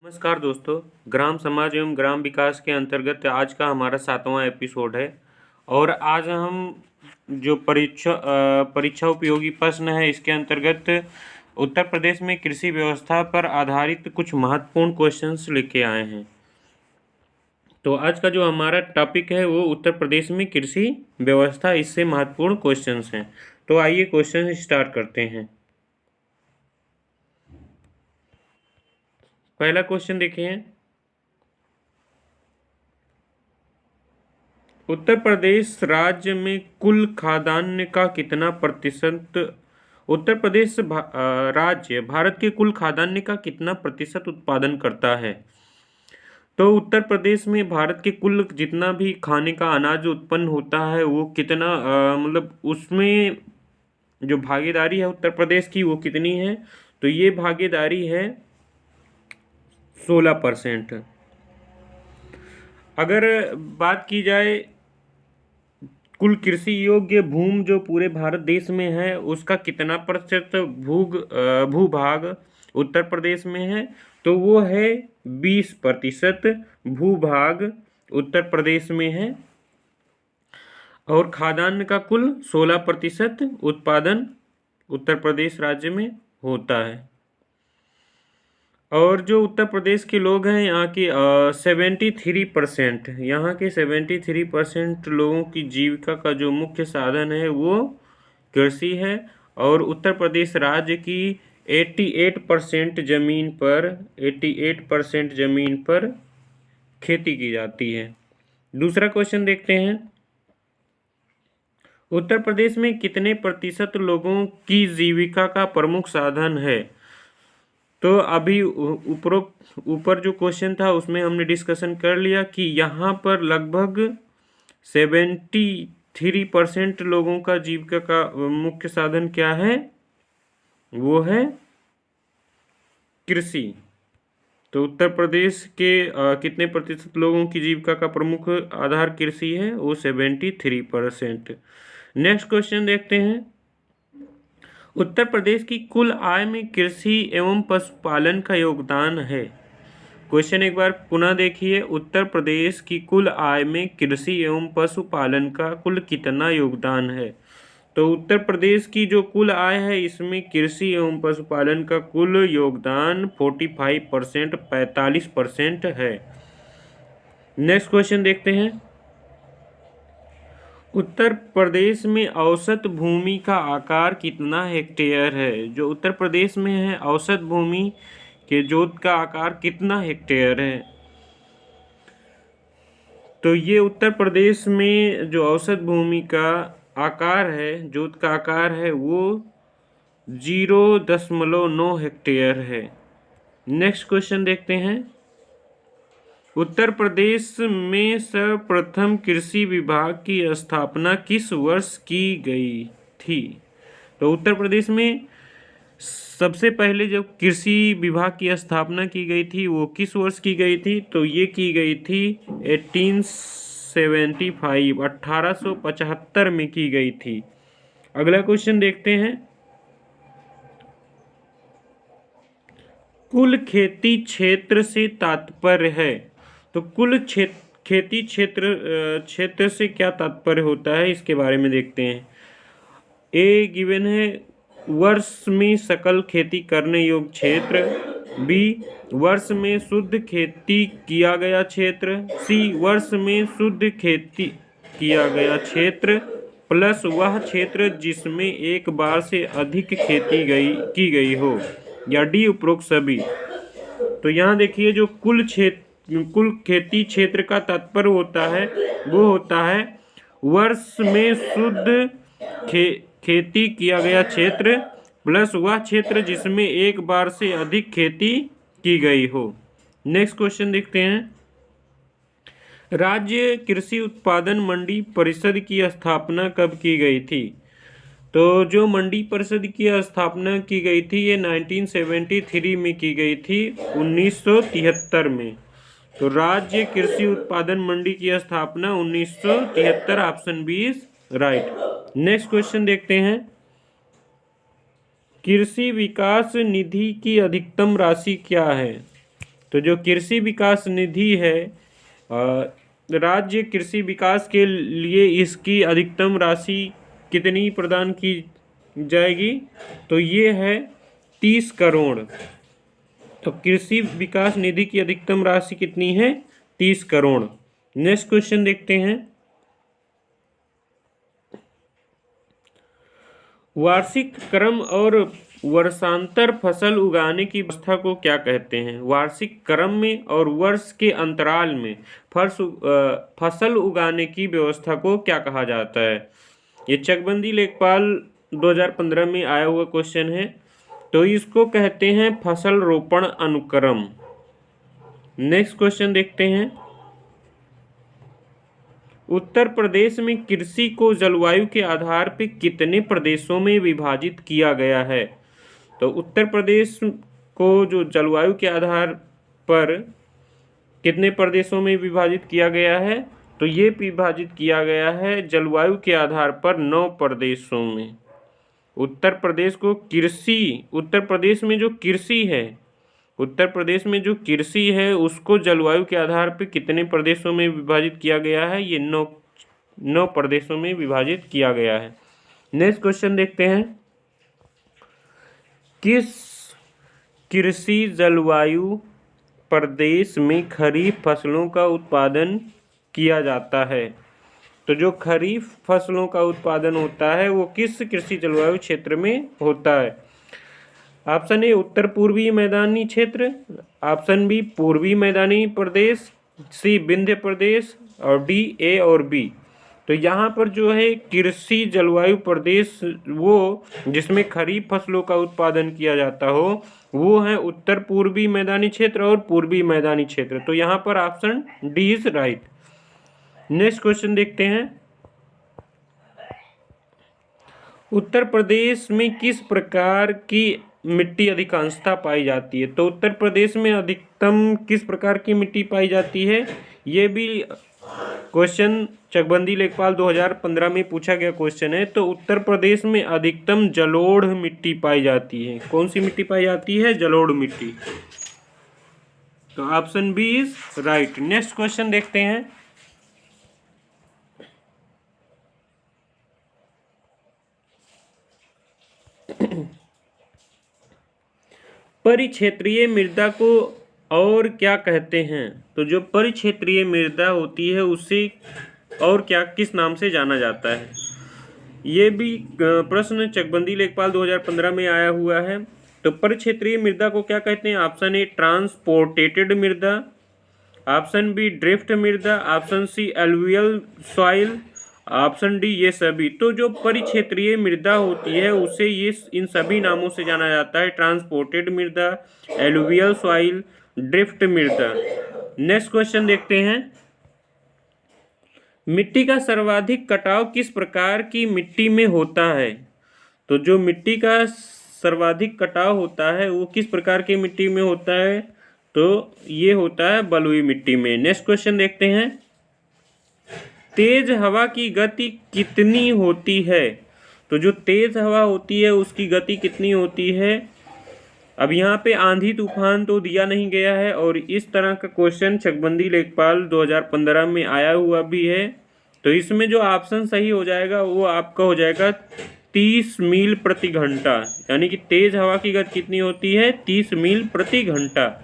नमस्कार दोस्तों, ग्राम समाज एवं ग्राम विकास के अंतर्गत आज का हमारा 7वां एपिसोड है। और आज हम जो परीक्षा उपयोगी प्रश्न है इसके अंतर्गत उत्तर प्रदेश में कृषि व्यवस्था पर आधारित कुछ महत्वपूर्ण क्वेश्चंस लेके आए हैं। तो आज का जो हमारा टॉपिक है वो उत्तर प्रदेश में कृषि व्यवस्था, इससे महत्वपूर्ण क्वेश्चंस हैं। तो आइए क्वेश्चन स्टार्ट करते हैं। पहला क्वेश्चन देखिए, उत्तर प्रदेश राज्य में कुल खाद्यान्न का कितना प्रतिशत उत्तर प्रदेश राज्य भारत के कुल खाद्यान्न का कितना प्रतिशत उत्पादन करता है? तो उत्तर प्रदेश में भारत के कुल जितना भी खाने का अनाज उत्पन्न होता है वो कितना मतलब उसमें जो भागीदारी है उत्तर प्रदेश की वो कितनी है? तो ये भागीदारी है 16%। अगर बात की जाए कुल कृषि योग्य भूमि जो पूरे भारत देश में है उसका कितना प्रतिशत भूभाग उत्तर प्रदेश में है? तो वो है 20% भूभाग उत्तर प्रदेश में है। और खाद्यान्न का कुल 16% उत्पादन उत्तर प्रदेश राज्य में होता है। और जो उत्तर प्रदेश के लोग हैं यहाँ की 73%, यहाँ के 73% लोगों की जीविका का जो मुख्य साधन है वो कृषि है। और उत्तर प्रदेश राज्य की 88% ज़मीन पर खेती की जाती है। दूसरा क्वेश्चन देखते हैं, उत्तर प्रदेश में कितने प्रतिशत लोगों की जीविका का प्रमुख साधन है? तो अभी ऊपर जो क्वेश्चन था उसमें हमने डिस्कशन कर लिया कि यहाँ पर लगभग 73% लोगों का जीविका का मुख्य साधन क्या है? वो है कृषि। तो उत्तर प्रदेश के कितने प्रतिशत लोगों की जीविका का प्रमुख आधार कृषि है? वो 73%। नेक्स्ट क्वेश्चन देखते हैं, उत्तर प्रदेश की कुल आय में कृषि एवं पशुपालन का योगदान है। क्वेश्चन एक बार पुनः देखिए, उत्तर प्रदेश की कुल आय में कृषि एवं पशुपालन का कुल कितना योगदान है? तो उत्तर प्रदेश की जो कुल आय है इसमें कृषि एवं पशुपालन का कुल योगदान 45% है। नेक्स्ट क्वेश्चन देखते हैं, उत्तर प्रदेश में औसत भूमि का आकार कितना हेक्टेयर है? जो उत्तर प्रदेश में है औसत भूमि के जोत का आकार कितना हेक्टेयर है? तो ये उत्तर प्रदेश में जो औसत भूमि का आकार है, जोत का आकार है, वो 0.9 हेक्टेयर है। नेक्स्ट क्वेश्चन देखते हैं, उत्तर प्रदेश में सर्वप्रथम कृषि विभाग की स्थापना किस वर्ष की गई थी? तो उत्तर प्रदेश में सबसे पहले जब कृषि विभाग की स्थापना की गई थी वो किस वर्ष की गई थी? तो ये की गई थी 1875 में की गई थी। अगला क्वेश्चन देखते हैं, कुल खेती क्षेत्र से तात्पर्य है। तो कुल खेती क्षेत्र से क्या तात्पर्य होता है इसके बारे में देखते हैं। ए गिवन है, वर्ष में सकल खेती करने योग्य क्षेत्र। बी, वर्ष में शुद्ध खेती किया गया क्षेत्र। सी, वर्ष में शुद्ध खेती किया गया क्षेत्र प्लस वह क्षेत्र जिसमें एक बार से अधिक खेती की गई हो, या डी, उपरोक्त सभी। तो यहाँ देखिए, जो कुल खेती क्षेत्र का तात्पर्य होता है वो होता है वर्ष में शुद्ध खेती किया गया क्षेत्र प्लस वह क्षेत्र जिसमें एक बार से अधिक खेती की गई हो। नेक्स्ट क्वेश्चन देखते हैं, राज्य कृषि उत्पादन मंडी परिषद की स्थापना कब की गई थी? तो जो मंडी परिषद की स्थापना की गई थी ये 1973 में की गई थी, 1973 में। तो राज्य कृषि उत्पादन मंडी की स्थापना 1973, option B is right. Next question देखते हैं, कृषि विकास निधि की अधिकतम राशि क्या है? तो जो कृषि विकास निधि है, राज्य कृषि विकास के लिए इसकी अधिकतम राशि कितनी प्रदान की जाएगी? तो ये है 30 करोड़। तो कृषि विकास निधि की अधिकतम राशि कितनी है? 30 करोड़। नेक्स्ट क्वेश्चन देखते हैं। वार्षिक क्रम और वर्षांतर फसल उगाने की व्यवस्था को क्या कहते हैं? वार्षिक क्रम में और वर्ष के अंतराल में फसल उगाने की व्यवस्था को क्या कहा जाता है? ये चकबंदी लेखपाल 2015 में आया हुआ क्वेश्चन है। तो इसको कहते हैं फसल रोपण अनुक्रम। नेक्स्ट क्वेश्चन देखते हैं। उत्तर प्रदेश में कृषि को जलवायु के आधार पर कितने प्रदेशों में विभाजित किया गया है? तो उत्तर प्रदेश को जो जलवायु के आधार पर कितने प्रदेशों में विभाजित किया गया है? तो ये विभाजित किया गया है जलवायु के आधार पर 9 प्रदेशों में। उत्तर प्रदेश में जो कृषि है उसको जलवायु के आधार पर कितने प्रदेशों में विभाजित किया गया है? ये 9 प्रदेशों में विभाजित किया गया है। नेक्स्ट क्वेश्चन देखते हैं। किस कृषि जलवायु प्रदेश में खरीफ फसलों का उत्पादन किया जाता है? तो जो खरीफ फसलों का उत्पादन होता है वो किस कृषि जलवायु क्षेत्र में होता है? ऑप्शन ए उत्तर पूर्वी मैदानी क्षेत्र, ऑप्शन बी पूर्वी मैदानी प्रदेश, सी विंध्य प्रदेश और डी ए और बी। तो यहाँ पर जो है कृषि जलवायु प्रदेश वो जिसमें खरीफ फसलों का उत्पादन किया जाता हो वो है उत्तर पूर्वी मैदानी क्षेत्र और पूर्वी मैदानी क्षेत्र। तो यहाँ पर option D is right. Next question देखते हैं। उत्तर प्रदेश में किस प्रकार की मिट्टी अधिकांशता पाई जाती है? तो उत्तर प्रदेश में अधिकतम किस प्रकार की मिट्टी पाई जाती है? ये भी क्वेश्चन चकबंदी लेखपाल 2015 में पूछा गया क्वेश्चन है। तो उत्तर प्रदेश में अधिकतम जलोढ़ मिट्टी पाई जाती है। कौन सी मिट्टी पाई जाती है? जलोढ़ मिट्टी। तो option B is right. Next question देखते हैं। परिक्षेत्रीय मृदा को और क्या कहते हैं? तो जो परिक्षेत्रीय मृदा होती है उसे और क्या किस नाम से जाना जाता है? ये भी प्रश्न चकबंदी लेखपाल 2015 में आया हुआ है। तो परिक्षेत्रीय मृदा को क्या कहते हैं? ऑप्शन ए ट्रांसपोर्टेटेड मृदा, ऑप्शन बी ड्रिफ्ट मृदा, option C alluvial soil, option D ये सभी। तो जो परिक्षेत्रीय मृदा होती है उसे ये इन सभी नामों से जाना जाता है। ट्रांसपोर्टेड मृदा, एलुवियल सॉइल, ड्रिफ्ट मृदा। नेक्स्ट क्वेश्चन देखते हैं। मिट्टी का सर्वाधिक कटाव किस प्रकार की मिट्टी में होता है? तो जो मिट्टी का सर्वाधिक कटाव होता है वो किस प्रकार की मिट्टी में होता है? तो ये होता है बलुई मिट्टी में। नेक्स्ट क्वेश्चन देखते हैं। तेज हवा की गति कितनी होती है? तो जो तेज हवा होती है उसकी गति कितनी होती है? अब यहाँ पे आंधी तूफान तो दिया नहीं गया है और इस तरह का क्वेश्चन चकबंदी लेखपाल 2015 में आया हुआ भी है। तो इसमें जो ऑप्शन सही हो जाएगा वो आपका हो जाएगा 30 मील प्रति घंटा। यानी कि तेज हवा की गति कितनी होती है? 30 मील प्रति घंटा।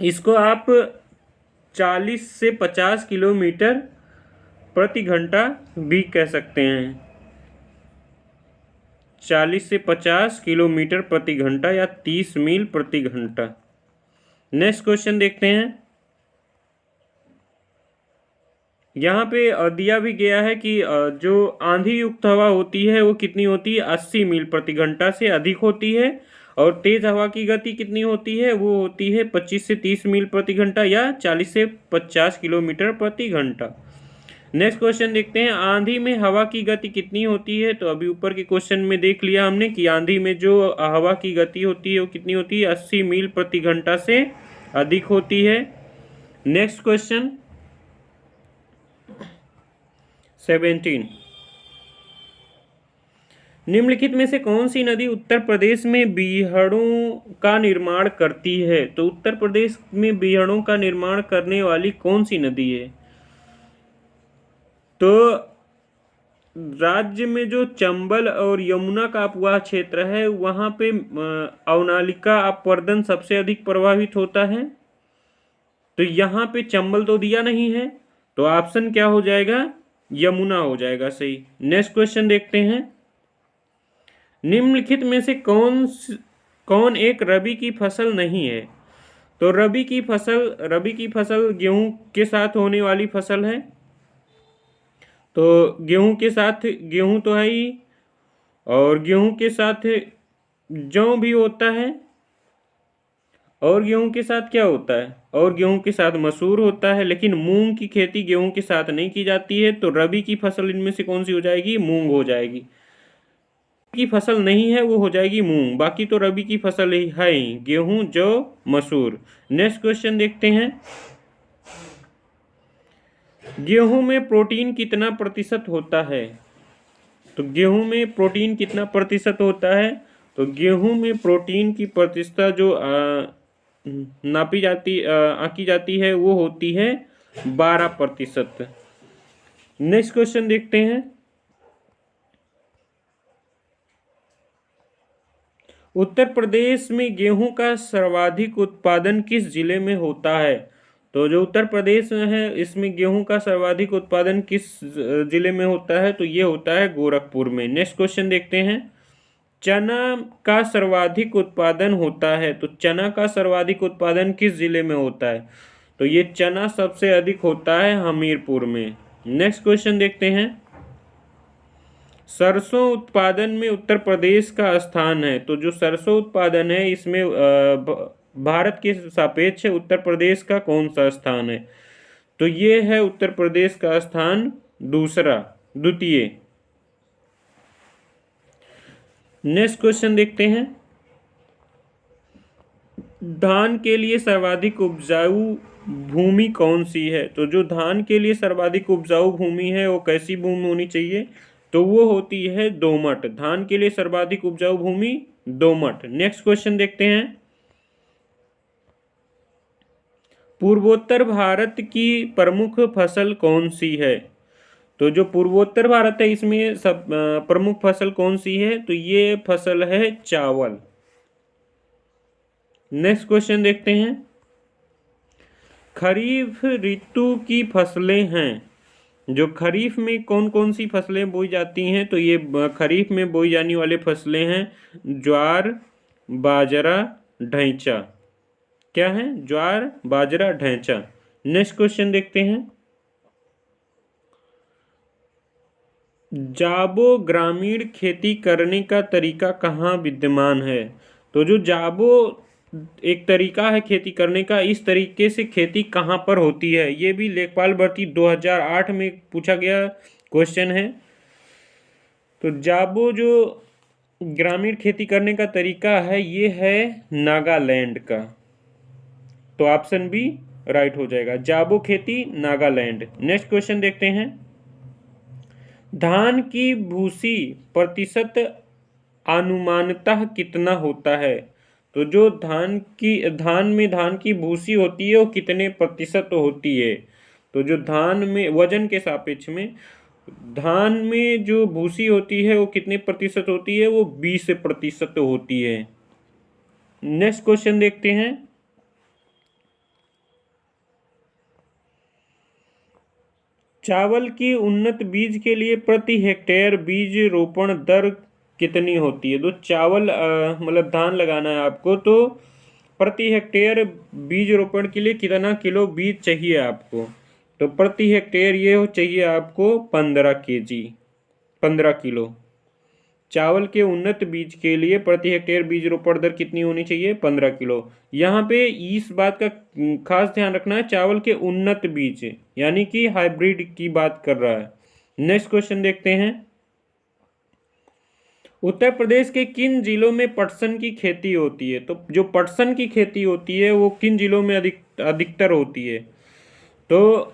इसको आप 40 से 50 किलोमीटर प्रति घंटा भी कह सकते हैं। 40 से 50 किलोमीटर प्रति घंटा या 30 मील प्रति घंटा। नेक्स्ट क्वेश्चन देखते हैं। यहाँ पे दिया भी गया है कि जो आंधी युक्त हवा होती है वो कितनी होती है? 80 मील प्रति घंटा से अधिक होती है। और तेज हवा की गति कितनी होती है? वो होती है 25 से 30 मील प्रति घंटा या 40 से 50 किलोमीटर प्रति घंटा। नेक्स्ट क्वेश्चन देखते हैं। आंधी में हवा की गति कितनी होती है? तो अभी ऊपर के क्वेश्चन में देख लिया हमने कि आंधी में जो हवा की गति होती है वो कितनी होती है? 80 मील प्रति घंटा से अधिक होती है। Next question 17। निम्नलिखित में से कौन सी नदी उत्तर प्रदेश में बीहड़ों का निर्माण करती है? तो उत्तर प्रदेश में बीहड़ों का निर्माण करने वाली कौन सी नदी है? तो राज्य में जो चंबल और यमुना का अपवाह क्षेत्र है वहां पे अवनालिका अपवर्दन सबसे अधिक प्रभावित होता है। तो यहाँ पे चंबल तो दिया नहीं है, तो ऑप्शन क्या हो जाएगा? यमुना हो जाएगा सही। नेक्स्ट क्वेश्चन देखते हैं। निम्नलिखित में से कौन एक रबी की फसल नहीं है? तो रबी की फसल गेहूं के साथ होने वाली फसल है। तो गेहूं के साथ गेहूं तो है ही, और गेहूं के साथ जौ भी होता है, और गेहूं के साथ क्या होता है? और गेहूं के साथ मसूर होता है। लेकिन मूंग की खेती गेहूं के साथ नहीं की जाती है। तो रबी की फसल इनमें से कौन सी हो जाएगी? मूंग हो जाएगी। की फसल नहीं है वो हो जाएगी मूंग, बाकी तो रबी की फसल ही है ही, गेहूं, जौ, मसूर। नेक्स्ट क्वेश्चन देखते हैं। गेहूं में प्रोटीन कितना प्रतिशत होता है? तो गेहूं में प्रोटीन कितना प्रतिशत होता है? तो गेहूं में प्रोटीन की प्रतिशत जो आंकी जाती है वो होती है 12%। नेक्स्ट क्वेश्चन देखते हैं। उत्तर प्रदेश में गेहूं का सर्वाधिक उत्पादन किस जिले में होता है? तो जो उत्तर प्रदेश में है इसमें गेहूं का सर्वाधिक उत्पादन किस जिले में होता है? तो ये होता है गोरखपुर में। नेक्स्ट क्वेश्चन देखते हैं। चना का सर्वाधिक उत्पादन होता है, तो चना का सर्वाधिक उत्पादन किस जिले में होता है? तो ये चना सबसे अधिक होता है हमीरपुर में। नेक्स्ट क्वेश्चन देखते हैं। सरसों उत्पादन में उत्तर प्रदेश का स्थान है, तो जो सरसों उत्पादन है इसमें भारत के सापेक्ष उत्तर प्रदेश का कौन सा स्थान है? तो ये है उत्तर प्रदेश का स्थान द्वितीय। नेक्स्ट क्वेश्चन देखते हैं। धान के लिए सर्वाधिक उपजाऊ भूमि कौन सी है? तो जो धान के लिए सर्वाधिक उपजाऊ भूमि है वो कैसी भूमि होनी चाहिए? तो वो होती है दोमट। धान के लिए सर्वाधिक उपजाऊ भूमि दोमट। नेक्स्ट क्वेश्चन देखते हैं। पूर्वोत्तर भारत की प्रमुख फसल कौन सी है? तो जो पूर्वोत्तर भारत है इसमें सब प्रमुख फसल कौन सी है? तो ये फसल है चावल। नेक्स्ट क्वेश्चन देखते हैं। खरीफ ऋतु की फसलें हैं, जो खरीफ में कौन कौन सी फसलें बोई जाती हैं? तो ये खरीफ में बोई जाने वाले फसलें हैं ज्वार, बाजरा, ढैंचा। क्या है? ज्वार, बाजरा, ढैंचा। नेक्स्ट क्वेश्चन देखते हैं। जाबो ग्रामीण खेती करने का तरीका कहाँ विद्यमान है? तो जो जाबो एक तरीका है खेती करने का, इस तरीके से खेती कहाँ पर होती है? ये भी लेखपाल भर्ती 2008 में पूछा गया क्वेश्चन है। तो जाबो जो ग्रामीण खेती करने का तरीका है ये है नागालैंड का। तो ऑप्शन बी राइट हो जाएगा, जाबो खेती नागालैंड। नेक्स्ट क्वेश्चन देखते हैं। धान की भूसी प्रतिशत अनुमानतः कितना होता है? तो जो धान की भूसी होती है वो कितने प्रतिशत होती है? तो जो धान में वजन के सापेक्ष में धान में जो भूसी होती है वो कितने प्रतिशत होती है? वो 20% होती है। नेक्स्ट क्वेश्चन देखते हैं। चावल की उन्नत बीज के लिए प्रति हेक्टेयर बीज रोपण दर कितनी होती है? तो चावल मतलब धान लगाना है आपको, तो प्रति हेक्टेयर बीज रोपण के लिए कितना किलो बीज चाहिए आपको? तो प्रति हेक्टेयर ये चाहिए आपको 15 किलो। चावल के उन्नत बीज के लिए प्रति हेक्टेयर बीज रोपण दर कितनी होनी चाहिए? 15 किलो। यहाँ पे इस बात का खास ध्यान रखना है, चावल के उन्नत बीज यानी कि हाइब्रिड की बात कर रहा है। नेक्स्ट क्वेश्चन देखते हैं। उत्तर प्रदेश के किन जिलों में पटसन की खेती होती है? तो जो पटसन की खेती होती है वो किन जिलों में अधिकतर होती है? तो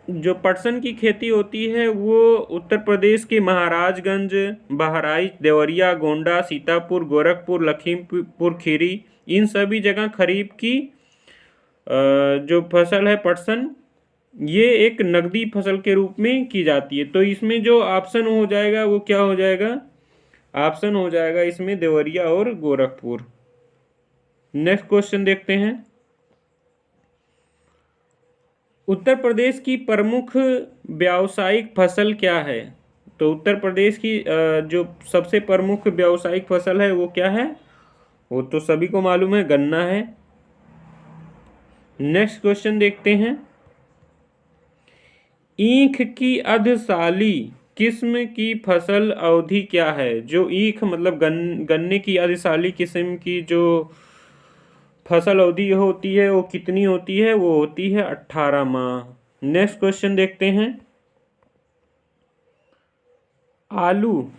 जो पटसन की खेती होती है वो उत्तर प्रदेश के महाराजगंज, बहराइच, देवरिया, गोंडा, सीतापुर, गोरखपुर, लखीमपुर खीरी, इन सभी जगह खरीफ की जो फसल है पटसन, ये एक नगदी फसल के रूप में की जाती है। तो इसमें जो ऑप्शन हो जाएगा वो क्या हो जाएगा? ऑप्शन हो जाएगा इसमें देवरिया और गोरखपुर। नेक्स्ट क्वेश्चन देखते हैं। उत्तर प्रदेश की प्रमुख व्यावसायिक फसल क्या है? तो उत्तर प्रदेश की जो सबसे प्रमुख व्यावसायिक फसल है वो क्या है? वो तो सभी को मालूम है, गन्ना है। नेक्स्ट क्वेश्चन देखते हैं। ईख की अधिशाली किस्म की फसल अवधि क्या है? जो ईख मतलब गन्ने की अधिशाली किस्म की जो फसल अवधि होती है वो कितनी होती है? वो होती है 18 माह। नेक्स्ट क्वेश्चन देखते हैं। आलू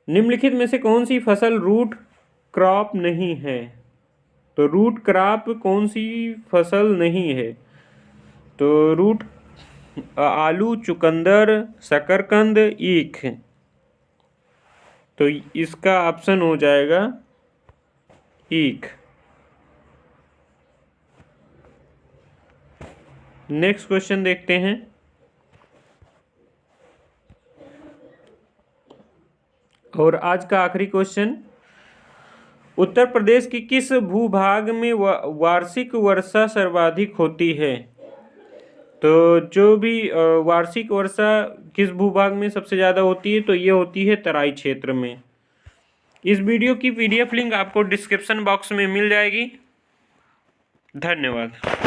निम्नलिखित में से कौन सी फसल रूट क्रॉप नहीं है? तो रूट क्रॉप कौन सी फसल नहीं है? तो आलू, चुकंदर, शकरकंद, ईख। तो इसका ऑप्शन हो जाएगा ईख। नेक्स्ट क्वेश्चन देखते हैं। और आज का आखिरी क्वेश्चन, उत्तर प्रदेश की किस भूभाग में वार्षिक वर्षा सर्वाधिक होती है? तो जो भी वार्षिक वर्षा किस भूभाग में सबसे ज़्यादा होती है? तो ये होती है तराई क्षेत्र में। इस वीडियो की PDF लिंक आपको डिस्क्रिप्शन बॉक्स में मिल जाएगी। धन्यवाद।